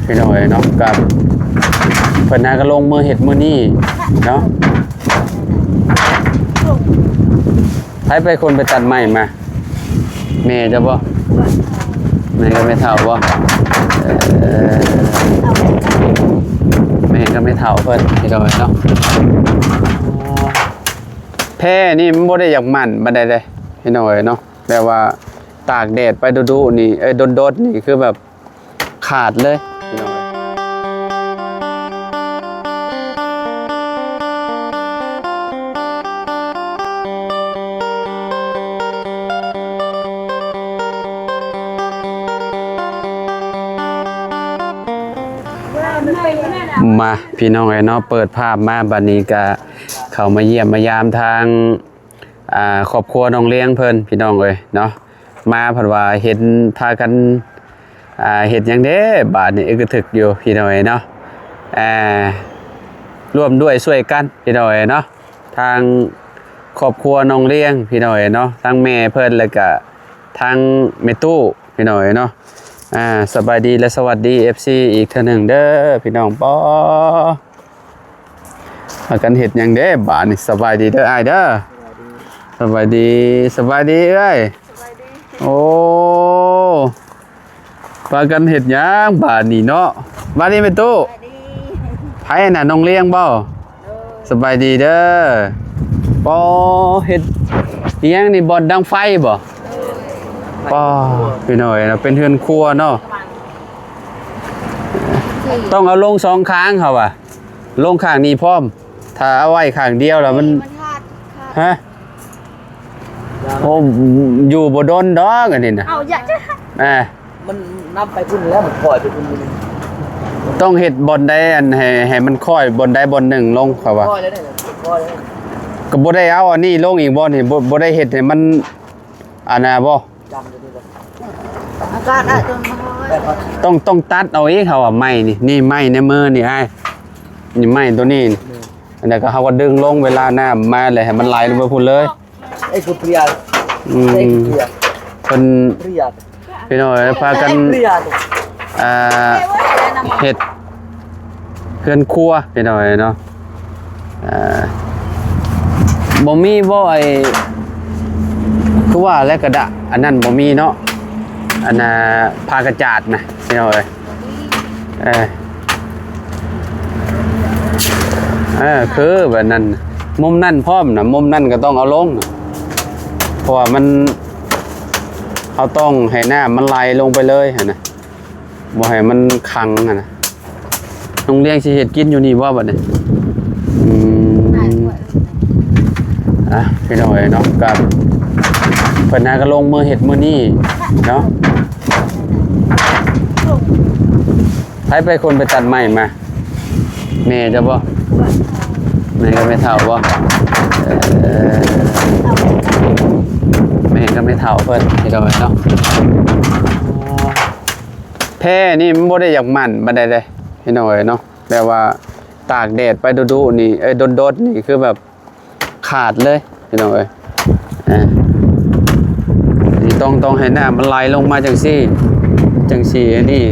พี่น้อยเนาะกับเพิ่นก็ลงมือเฮ็ดมื้อนี้เนาะไปคนไปตัดไม้มาแม่จะบ่แม่ก็ไม่เฒ่าบ่แม่ก็ไม่เฒ่าเพิ่นพี่น้อยเนาะแพ้นี่มันบ่ได้อยากมั่นบันไดเลยพี่น้อยเนาะแต่ว่าตากแดดไปดุๆนี่โดดๆนี่คือแบบขาดเลยพี่น้อยมาพี่น้องเนาะเปิดภาพมาบัดนี้ก็เข้ามาเยี่ยมมายามทางครอบครัวน้องเลี้ยงเพิ่นพี่น้องเอ้ยเนาะมาเพิ่นว่าเห็นพากันเฮ็ดหยังเด้บาดนี้อึกทึกอยู่พี่น้องเอ้ยเนาะร่วมด้วยช่วยกันพี่น้องเอ้ยเนาะทางครอบครัวน้องเลี้ยงพี่น้องเอ้ยเนาะทั้งแม่เพิ่นแล้วก็ทางแม่ตู้พี่น้องเอ้ยเนาะสบายดีและสวัสดี FC อีกเทื่อหนึ่งเด้อพี่น้องปอพากันเฮ็ดหยังเด้บาดนี้สบายดีเด้ออ้ายเด้อสบายดีเอ้ยโอ้พากันเฮ็ดหยังบาดนี้เนาะมาดิแม่ตู้ไผน่ะน้องเลี้ยงบ่สบายดีเด้อปอเฮ็ดอีหยังนี่บ่อนดังไฟบ่ป้าพี่น้อยนะเป็นเฮือนครัวเนาะต้องเอาลง2ข้างเขาว่ะลงข้างนี้พร้อมถ้าเอาไว้ข้างเดียวแล้วมันฮะโอ้อยู่บ่โดนดอกอันนี้น่ะเอาอย่าจ้ะมันนับไปพุ่นแล้วมันปล่อยไปพุ่นนึงต้องเฮ็ดบนใดอันให้มันค่อยบนใดบนหนึ่งลงเขาว่าปล่อยแล้วเนี่ยปล่อยแล้วก็บ่ได้เอาอันนี้ลงอีกบ่นี่บ่ได้เฮ็ดให้มันอันน่ะบ่จำได้บ่อากาศจนต้องตัดเอาเองเขาว่าไม้นี่ไม้ในมือนี่ไอ้นี่ไม้ตัวนี้อันนั้นก็เขาก็ดึงลงเวลาน้ำมาเลยให้มันไหลลงไปพุ่นเลยไอ้คือเปรียดไอ้เปรียดคนเปรียดพี่น้อยพากันเห็ดเพื่อนครัวพี่น้อยเนาะบ่มีบ่ไอ้คือว่าแล้วกระดะอันนั้นบ่มีเนาะอันน่ะพากระจาดนะพี่น้อยคือแบบนั้นมุมนั่นพร้อมนะมุมนั่นก็ต้องเอาลงนะเพราะว่ามันเขาต้องให้น้ำมันไหลลงไปเลยนะบ่ให้มันขังนะโรงเรียนสิเฮ็ดกินอยู่นี่ว่าบัดนี้พี่น้อยเนาะกับเพิ่นก็ลงมือเฮ็ดมื้อนี้เนาะไปคนไปตัดไม้มาแม่จะบ่แม่ก็ไม่เฒ่าบ่แม่ก็ไม่เฒ่าเพิ่นพี่น้อยเนาะแพ้นี่มันบ่ได้อยากมั่นบันไดเลยพี่น้อยเนาะแต่ว่าตากแดดไปดุๆนี่โดดๆนี่คือแบบขาดเลยพี่น้อยนี่ต้องให้น้ำมันไหลลงมาจังซี่อันนี้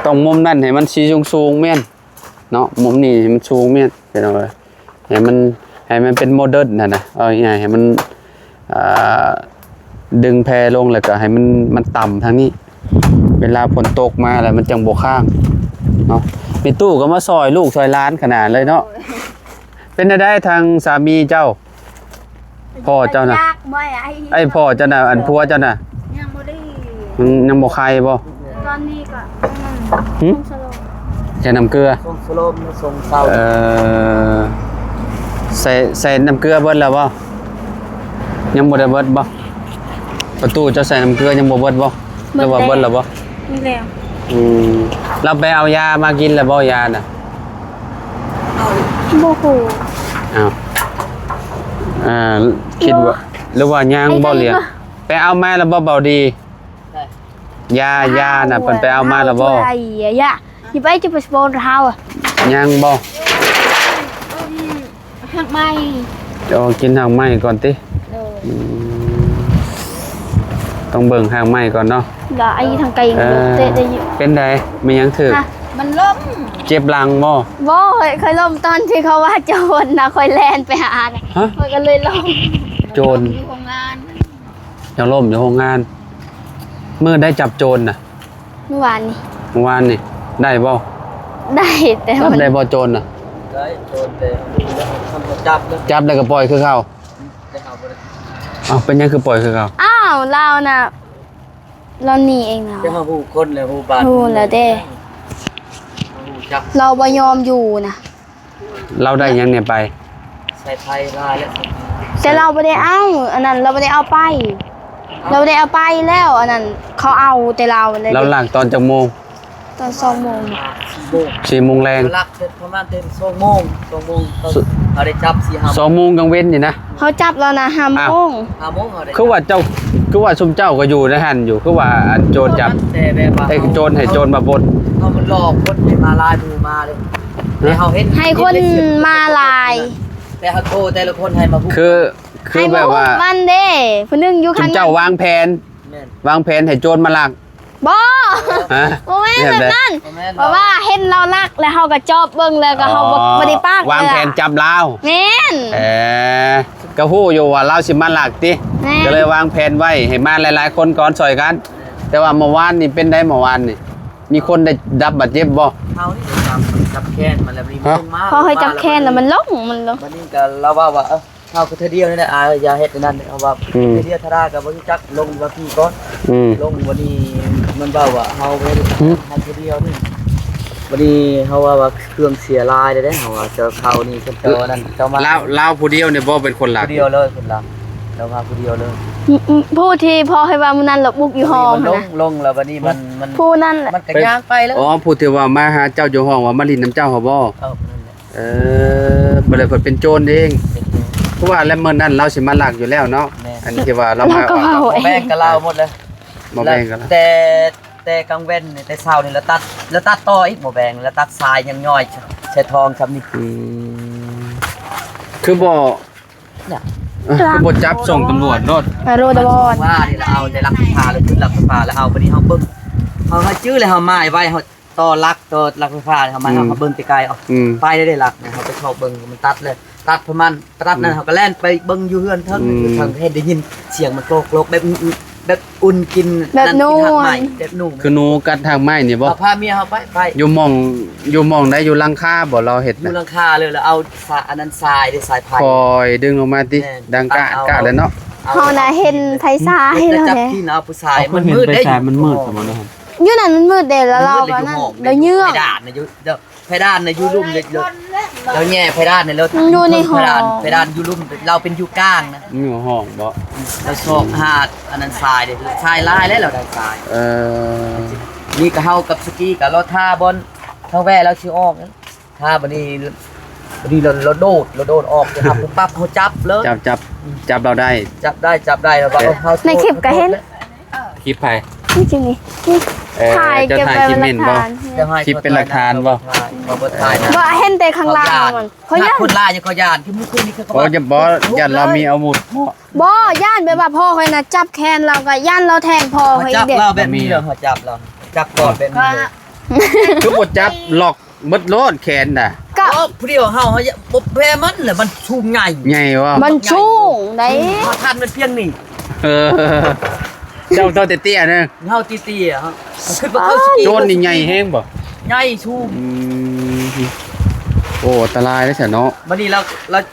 ต้องมุมนั่นให้มันสีสูงๆแม่นเนาะมุมนี้มันสูงแม่นพี่น้อยให้มันเป็นโมเดิร์นนะเอาง่ายให้มันดึงแพรลงแล้วก็ให้มันต่ำทางนี้เวลาฝนตกมาแล้วมันจังบ่ข้างเนาะมีตู้ก็มาซอยลูกซอยร้านขนาดเลยเนาะเป็นได้ทางสามีเจ้าพ่อเจ้าน่ะไอ้พ่อเจ้าน่ะอันผัวเจ้าน่ะยังบ่ได้ยังบ่ใครบ่ตอนนี้ก็ใส่น้ำเกลือส่งสโลมส่งเศร้าใส่น้ำเกลือเบิดแล้วบ่ยังบ่ได้เบิดบ่ประตูเจ้าใส่น้ำเกลือยังบ่เบิดบ่หรือว่าเบิดแล้วบ่มีแล้วเราไปเอายามากินแล้วบ่ยาน่ะบ่ฮู้คิดว่าหรือว่ายังบ่เลี้ยงไปเอามาแล้วบ่เบาดียาน่ะเพิ่นไปเอามาแล้วบ่ไอ้ยะสิไปจะไปสปอนเฮายังบ่หักไม้กินหักไม้ก่อนติ ต้องเบิ่งทางใหม่ก่อนเนาะ แล้วไอ้ทางไกลเตะได้อยู่ เป็นไดมีหยังถึก ฮะ มันล้ม เจ็บหลังบ่ บ่เคยล่มตอนที่เขาว่าโจรนะคอยแล่นไปหาน่ะ ฮะ คอยก็เลยล่ม โจร อยู่โรงงาน ยังล่มอยู่โรงงานเมื่อได้จับโจรน่ะ เมื่อวานนี้ เมื่อวานนี่ได้บ่ ได้แต่ จับ มัน ได้บ่โจรน่ะ ได้โดนแต่ทำจับแล้ว จับแล้วก็ปล่อยคือเขา ได้เอาไป อ้าวเป็นหยังคือปล่อยคือเขา อ้าวเราน่ะเราหนีเองเนาะ ได้เอาผู้คนเลยผู้บ้าน รู้แล้วเด้ ผู้จับ เราบ่ยอมอยู่นะ เราได้หยังเนี่ยไป ใส่ไทยลายแล้ว แต่เราไม่ได้เอาอันนั้นเราไม่ได้เอาไป เราไม่ได้เอาไปแล้วอันนั้นเขาเอาแต่เราเลย เราหลักตอนจักโมง ตอน2 โมง 4 โมง 4 โมงแรง ลักเสร็จประมาณเต็ม2 โมง2 โมงเขาได้จับ4 5 2 โมงกลางเว้นนี่นะ เขาจับเรานะ5 โมง 5 โมงเขาได้ คือว่าเจ้าคือว่าซุมเจ้าก็อยู่ในหันอยู่คือว่าอันโจรจับ แต่แบบว่า ไอ้โจรให้โจรมาบด เขามันหลอกคนให้มาลายมือมาเลยแต่เขาเห็น ให้คนมาลาย แต่เขาโทรแต่ละคนให้มาพูด คือให้ แบ มา บ อุ้ ว่าม มันเด้ผู้หนึงอยู่ ซุ ข้าม ง เจ้าวางแผน แม่น วางแผนให้โจรมาลัก บ่ ฮะ บ่แม่นแบบนั้น บ่แม่น เพราะว่าเห็นเราลักแล้วเขาก็จอบเบิ่งแล้วก็เขาบ่ได้ปาก วางแผนจับลาว แม่น ก็ฮู้อยู่ว่าเราสิมาลักติ แม่น ก็เลยวางแผนไว้ให้มาหลายๆคนก่อนซอยกัน แต่ว่าเมื่อวานนี่เป็นได้เมื่อวานนี่มีคนได้รับบาดเจ็บบ่ เขานี่จับแค้นมันแล้วนี่ ฮะ ลงมา พอให้จับแค้นแล้วมันลง วันนี้ก็เราว่าเขาก็เธอเดียวนี่แหละอย่าเฮ็ดนั่นเอาว่าเธอเดียวทารากับบ่รู้จักลงว่าพี่ก่อน อืม ลงวันนี้มันว่าเฮาบ่ได้ อืม ให้เธอเดียวนี่วันนี้เฮาว่าเครื่องเสียลายได้เฮาว่าเจอเขานี่เจ้านั่นเจ้ามา ลาวผู้เดียวเนี่ยบ่เป็นคนลัก ผู้เดียวเลยคนละเรามาผู้เดียวเลย ผู้ที่พอให้ว่ามื้อนั้นเราบุกอยู่ห้อง มันล นะ งลงแล้ววันนี้มัน ผู้นั่นแหละ มันก็ย่างไปแล้ว อ๋อผู้ที่ว่ามาหาเจ้าอยู่ห้องว่ามาลินน้ำเจ้าเขาบ่ เอานั่นแหละ บ่ได้เพิ่นเป็นโจรเองเพราะว่าแล้วมื้อนั้นเราสิมาลักอยู่แล้วเนาะอันที่ว่าเรามา ก็เว้า แบ่งกับเราหมดเลย บ่แบ่งกันแล้ว แต่กลางเว้นนี่แต่เช้านี่แล้วตัดต่ออีกบ่แบ่งแล้วตัดทรายยังย่อยใช้ทองครับนี่ คือบ่ เนี่ย คือบ่จับส่งตำรวจโลด โรดบอด ว่านี่เราเอาในหลักพาเลยขึ้นหลักพาแล้วเอาไปนี่เฮาเบิ่งเฮาจื้อเลยเฮาไม้ไว้เฮาต่อหลักต่อหลักพาเฮามาเฮาเบิ่งไกลๆเอา อืม ไปได้หลักนะเฮาไปเข้าเบิ่งมันตัดเลยตัดประมาณตัดนั้นเฮาก็แล่นไปเบิ่งอยู่เฮือนเทิงอยู่ทางเฮ็ดได้ยินเสียงมันโกรกแบบอุ่นกินกินหักใหม่แบบนุ่ม คือหนูกัดทางไม้นี่บ่ เอาพาเมียเฮาไป อยู่หม่องได้อยู่หลังคาบ่เราเฮ็ด อยู่ นะ หลังคาเลยแล้วเอาอันนั้นทรายด้วยสายไผ่ คอยดึงลงมาติ แน่น ดังกะ เอา กะแล้วเนาะ เฮาน่ะเห็นไผซ้ายแล้ว จับ แหละ ที่เอาผู้ชายมันมืดได้ มันมืดสมมุตินะครับ อยู่นั่นมันมืดเด้แล้วเราก็นั่นแล้วเยือก เพดานนะอยู่เดี๋ยวเพดานนะอยู่ลุ่มเลยแล้วแง่เพดานเนี่ยเรา อยู่ในห้อง เพดานอยู่ลุ่มเราเป็นอยู่กลางนะ มีหัวห้องบ่ เราโศกหาดอันนั้นทรายเด้ทรายลายแล้วเราได้ทราย เออ นี่ก็เฮากับสกีกับเราท่าบนทางแว่เราชื่อออกนะท่าบัดนี้เราโดดออกนะครับปุ๊บปั๊บเฮาจับเลย จับเราได้ จับได้แล้วว่าเฮา ในคลิปก็เห็น คลิปไผ นี่จริงนี่นี่ถ่าย เจ้า เก็บ ถ่าย ไว้ คลิป เป็นห เม่ ลั น ก บ่ ฐาน คลิปเป็นหลักฐานบ่ บ่ถ่ายนะ ว่าเห็นแต่ข้างล่างมันเขาย่าน คนลายยังเขาย่านที่มื้อคืนนี้เขา โอ้จะบ่ยันเรามีอาวุธ บ่ย่านแบบว่าพ่อเขาน่ะจับแขนเราก็ย่านเราแทงพ่อ เขา เขาอี จั ก บ เด็ก เราแบบนี้เหรอเขาจับเราจับก่อนแบบนี้เลย คือบ่จับล็อกเบิดโลดแขนน่ะ ก็ โอ้ผู้เดียวเฮาบ่แพ้มันแหละมันชูงใหญ่ ใหญ่วะ มันชุ่งได้ เฮาทันมันเพียงนี่ เออเจ้าเตี้ยๆเด้อ เฮาตีๆอ่ะฮะมันขึ้นมาเข้าสกี โจรนี่ใหญ่แฮงบ่ ใหญ่ชู โอ้อันตรายแล้วซะเนาะ บัดนี้เรา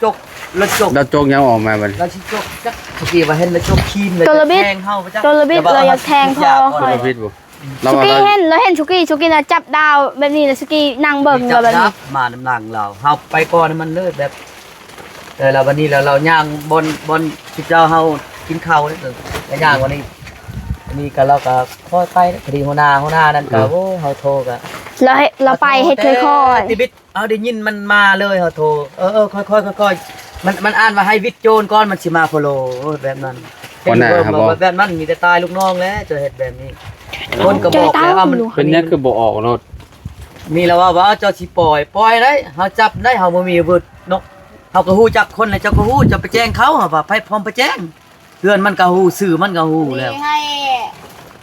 จก เราโจกยังออกมาบัด เราชิจกจักสกีว่าเห็นแล้วจกคีนเลยแทงเฮาไปจัก โจรบิดเราอยากแทงพ่อ โจ เขา รพิษบ่เรา สุ ว่า กี้เห็นเราเห็นสุกี้น่ะจับดาวแบบนี้แล้วสุกี้นั่งเบิ่ง จั เราแบบนี้ มาน้ำหลังเราเฮาไปก่อนมันเลยแบบแต่เราวันนี้เราย่างบนที่เจ้าเฮากินข้าวแล้วย่างวันนี้ก็เราก็ค่อยไปพอดีหัวหน้านั่นก็โอ้เฮาโทรก็ เราไปเฮ็ดค่อย ติบิดเอาได้ยินมันมาเลยเฮาโทรค่อยมันอ่านว่าให้วิทย์โจรก่อนมันสิมาโฟโลแบบนั้นแบบนั้นมีแต่ตายลูกน้องแล้วจะเฮ็ดแบบนี้คนก็บอกแล้วว่ามัน เป็นยังคือบ่ออกโลด มีแล้วว่าเจ้าสิปล่อยได้เฮาจับได้เฮาบ่มีอาวุธเนาะเฮาก็ฮู้จักคนแล้วเจ้าก็ฮู้จะไปแจ้งเขาเฮาว่าไปพร้อมไปแจ้ง เพื่อนมันก็ฮู้สื่อมันก็ฮู้แล้ว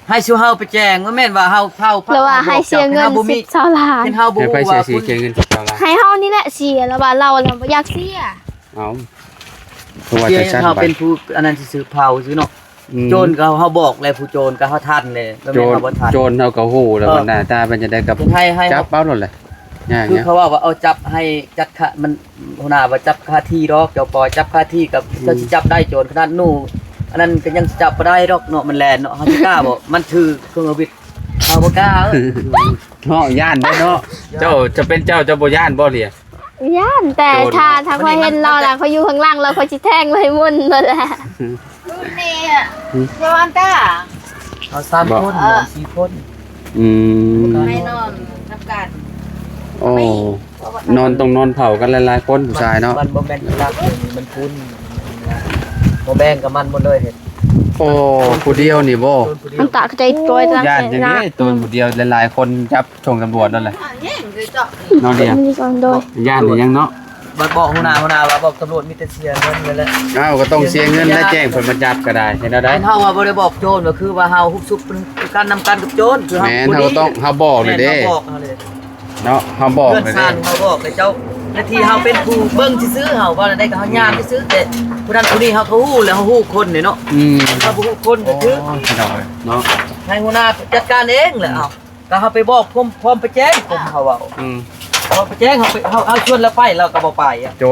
ให้ชูเฮาไปแจ้งว่าแม่นว่าเฮาเผา แล้วว่าให้เสียเงิน10 ล้าน เป็นเฮาบ่ เดี๋ยวไป ฮู้ เสีย ว่า สีเสียเงินกับเราละ ให้เฮานี่แหละเสียแล้วว่าเราบ่อยากเสีย เอาคือว่า เสีย จะชั้น เฮา ไป เป็นผู้อันนั้นสิซื้อเผาซื้อเนาะ อืม โจรก็เฮาบอกเลยผู้โจรก็เฮาทันเลยแล้ว โจ แม่น ร เฮาบ่ทัน โจรเขาก็ฮู้แล้วว่าหน้าตามันจะได้กับ เป็นให้ จับเป้าหล่นเลยอย่าง คือ เงี้ย เขาว่าเอาจับให้จัดค่ามันหัวหน้าว่าจับค่าที่ดอกเจ้าปอจับค่าที่กับถ้าสิจับได้โจรขนาดนู้อันนั้นก็ยังจับบ่ได้ดอกเนาะมันแลนเนาะเฮาสิกล้าบ่มันถือเครื่องอาวุธเฮาบ่กล้าเนาะย่านเด้อเนาะเจ้าจะเป็นเจ้าเจ้าบ่ย่านบ่เลีย ย่านแต่ถ้าเขาเห็นเราล่ะเขาอยู่ข้างล่างเราเขาสิแทงเลยมุ่นนั่นแหละ นี่เจ้าอันต้า เอา3คน4คน อืม ไม่นอนน้ำกัน โอ้นอนต้องนอนเผากันหลายๆคนผู้ชายเนาะ มันบ่แม่นรักมันคุ้นบ่แบ่งกับมันหมดเลยเห็น โอ้ผู้เดียวนี่บ่ โจรผู้เดีย มั วน ตะใจตัวจัง ย่านอย่าง นะ นี้ตัวผู้เดียวหลายๆคนจับส่งตำรวจนั่นแหละ ยิ่งคือเจาะ เนาะเดียว มีก่อนโดย ย่านนี่ยังเนาะ บัดบอกหัวหน้าว่าบอกตำรวจมีแต่เสียเงินเลยแหละ อ้าวก็ต้องเสียเงินและแจ้งผลมาจับก็ได้เห็นแล้วได้ ไอ้เฮาว่าบ่ได้บอกโจรก็คือว่าเฮาฮุบซุบเป็นการนำกันกับโจรคือ แม่นเขาก็ต้องเขาบอกเลยเด้ แม่นเขาบอกเฮาเลย เนาะเขาบอก เพื่อน เลย ซ่า เด้ นเขาบอกเลยเจ้าหน้าที่เฮาเป็นผู้เบิ่งซื่อๆเฮาว่าได้ก็เฮาย่างซื่อๆแต่ผู้นั้นผู้นี้เฮาก็ฮู้แล้วเฮาฮู้คนนี่เนาะ อืม เฮาบ่ฮู้คนก็คือ พี่น้องเอ้ยเนาะ ให้หัวหน้าจัดการเองแหละเอ้าก็เฮาไปบอกพร้อมไปแจ้งผมเฮาเว้า อืม พอไปแจ้งเฮาไปเฮาชวนแล้วไปเราก็บ่ไปอ่ะ โจ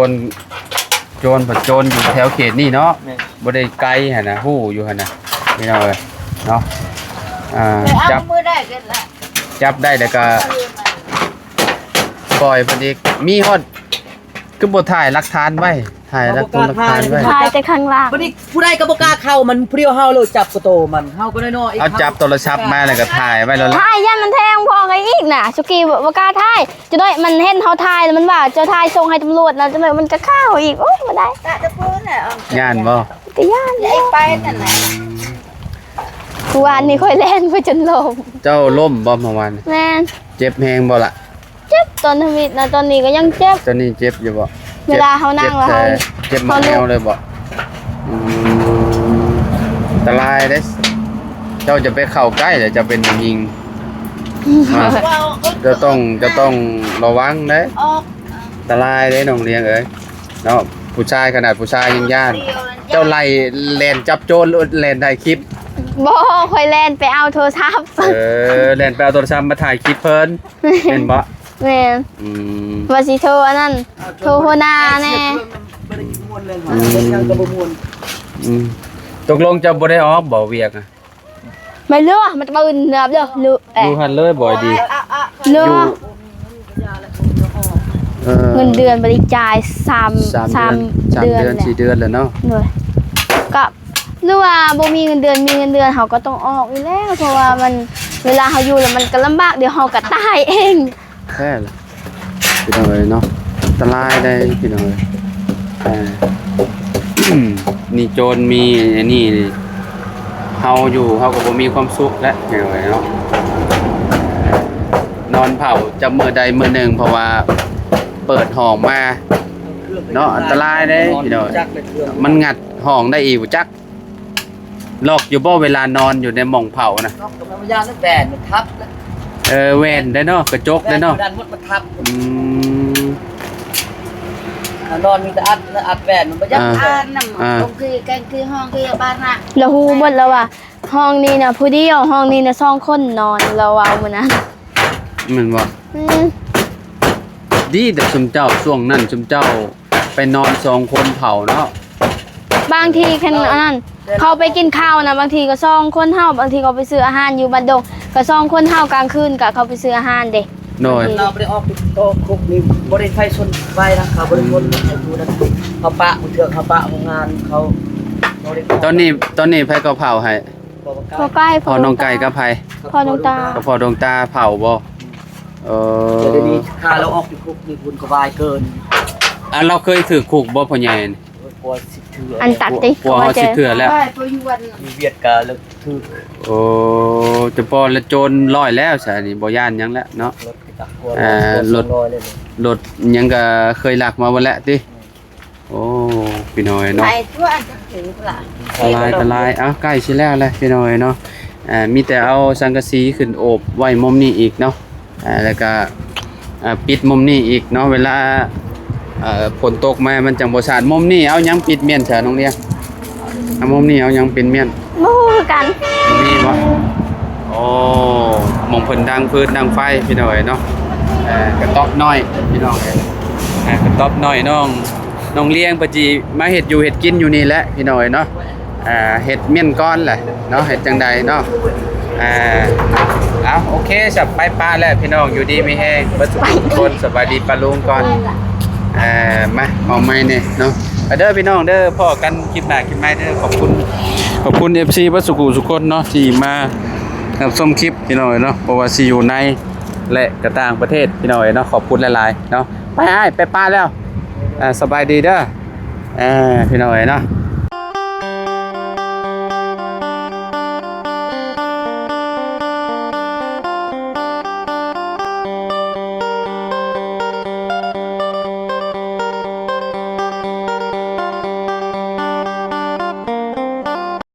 รผัดโจรอยู่แถวเขตนี่เนาะ แม่น บ่ได้ไกลหั่นน่ะฮู้อยู่หั่นน่ะพี่น้องเอ้ยเนาะไปเอา จับ มือได้กันละ จับได้แล้วก็ปล่อยเพิ่นอีกมีฮอดคือบ่ถ่ายหลักฐานไว้ถ่ายหลักฐานไว้ ทายแต่ข้างล่าง วันนี้ผู้ใดก็บ่กล้าเข้ามันผู้เดียวเฮาเลยจับกระโตมันเฮาก็น้อยๆ เอาจับโทรศัพท์มาแล้วก็ถ่ายไว้แล้วล่ะ ทายย่านมันแทงพอไงอีกน่ะสุกี้บ่กล้าทายจะได้มันเห็นเฮาทายแล้วมันว่าจะทายส่งให้ตำรวจนะจะเลยมันจะเข้าอีกโอ๊ยบ่ได้ ตาจะพูดเนี่ย ย่านบ่ ก็ย่าน ไอ้ไปนั่นแหละ วานนี้ค่อยแล่นไปจนลม เจ้าล้มบ่เมื่อวาน แม่น เจ็บแฮงบ่ล่ะ เจ็บตอนทวิตนะตอนนี้ก็ยังเจ็บ ตอนนี้เจ็บอยู่บ่ เวลาเขานั่งแล้วเขา เจ็บมาแนวเลยบ่อืมอันตรายเด้เจ้าจะไปเข้าใกล้เดี๋ยวจะเป็นยิงอ่า ว่า จะต้องระวังเด้ ออก อันตรายเด้น้องเลี้ยงเอ้ยเนาะผู้ชายขนาดผู้ชายยังย่าน เจ้าไล่แล่นจับโจรแล่นถ่ายคลิป บ่ค่อยแล่นไปเอาโทรศัพท์ แล่นไปเอาโทรศัพท์มาถ่ายคลิปเพิ่นเห็นบ่ แม่น อืม ว่าสิโทรอันนั้นโทรหัวหน้าแน่ บ่ได้ม่วนเลยยังก็บ่ม่วน อืมตกลงจะบ่ได้ออกบ่เวียกอะ ไม่เลือกมันปืนเนือบเด้อลือ ดูหันเลยบ่ดี เลือ อยู่ ก เงินเดือนบริจาย3 เดือน 3 เดือน แหละ 4 เดือนแล้วเนาะ เลยกับหรือว่าบ่มีเงินเดือนมีเงินเดือนเขาก็ต้องออกอยู่แล้วเพราะว่ามันเวลาเขาอยู่แล้วมันก็ลำบากเดี๋ยวเขาก็ตายเอง แค่ล่ะพี่น้องเอ้ยเนาะอันตรายได้พี่น้องเอ้ยนี่โจรมีอันนี้เฮาอยู่เฮาก็บ่มีความสุขแล้วพี่น้องเอ้ยเนาะนอนเผาจะมื้อใดมื้อหนึงเพราะว่าเปิดห้องมา เนาะอันตรายเด้พี่น้อง จักเลยเครื่อง มันงัดห้องได้อีกบ่จักล็อกอยู่บ่เวลานอนอยู่ในหม่องเผานะ นอกกับมันยานแบนมันทับแล้ว แว่นได้เนาะกระจกได้เนาะ ด้านหมดมันทับ อืม นอนมีแต่อัดแบนมันบ่ยัก อ่านน้ำตรงคือกันคือห้องคือบ้านน่ะ แล้วฮู้หมดแล้วว่าห้องนี้น่ะผู้เดียวห้องนี้น่ะ2 คนนอนเราเอามื้อนั้น แมันบ่ อืม ดีแต่ชุมเจ้าช่วงนั้นชุมเจ้าไปนอน2 คนเผาเนาะ บางทีคันอันนั้นเขาไปกินข้าวนะบางทีก็2 คนเฮาบางทีเขาไปซื้ออาหารอยู่บ้านดงก็2 คนเฮากลางคืนก็เขาไปซื้ออาหารเด้ โดย เราบ่ได้ออกโตคุกนี่บ่ได้ไฟชนไฟนะครับบ่ได้ชนไอ้ดูนะเขาปะมือเถือกเขาปะของงานเขาบ่ได้ ตอนนี้ไผก็เผาให้ พอใกล้ พอน้องไก่กับไผ พอน้องตา ก็พอดวงตาเผาบ่เอ เดี๋ยวนี้ อ ถ้าเราออกจากคุกนี่บุญก็บายเกิน เราเคยถือคุกบ่พ่อใหญ่นี่ กลัวสิเถื่อ อันตัดติ กลัวเฮาสิเถื่อแล้ว ไปไปอยู่วัน มีเวียดกาแล้วถือ โอ้จะพอละโจรร้อยแล้วซะนี่บ่ย่านหยังแล้วเนาะ รถกลับกลัว รถ ร้อยเลย รถหยังก็เคยลักมาบ่แล้วติโอ้ พี่น้อย ไป เนาะ ทั่วอันจะถือล่ะ กะลายใกล้สิแล้วแหละพี่น้อยเนาะมีแต่เอาสังกะสีขึ้นโอบไว้มุมนี้อีกเนาะแล้วก็ปิดมุมนี้อีกเนาะเวลาฝนตกมามันจังบ่สาดมุมนี้เอาหยังปิดเมียนซะน้องเลี้ยงเอามุมนี้เอาหยังเป็นเมียน บ่ฮู้คือกัน มีบ่โอ้หมองเพิ่นดังฟืนดังไฟพี่น้อยเนาะกระต๊อบน้อยพี่น้องกระต๊อบน้อยน้องเลี้ยงปะจีมาเฮ็ดอยู่เฮ็ดกินอยู่นี่แหละพี่น้อยเนาะเฮ็ดเมี่ยนก้อนแหละเนาะเฮ็ดจังใดเนาะเอาโอเคสับไปปลาแล้วพี่น้องอยู่ดีมีแห้งเบ่ทุกคนสบายดีปลาลุงก่อนมาเอาไม้นี่เนาะเด้อพี่น้องเด้อพ่อกันคลิปหน้าคลิปใหม่เด้อขอบคุณ FC บัดสุขุสุคนเนาะที่มารับชมคลิปพี่น้องเนาะเพราะว่าสิอยู่ในและก็ต่างประเทศพี่น้องเนาะขอบคุณหลายๆเนาะไปปลาแล้วสบายดีเด้อพี่น้องเนาะ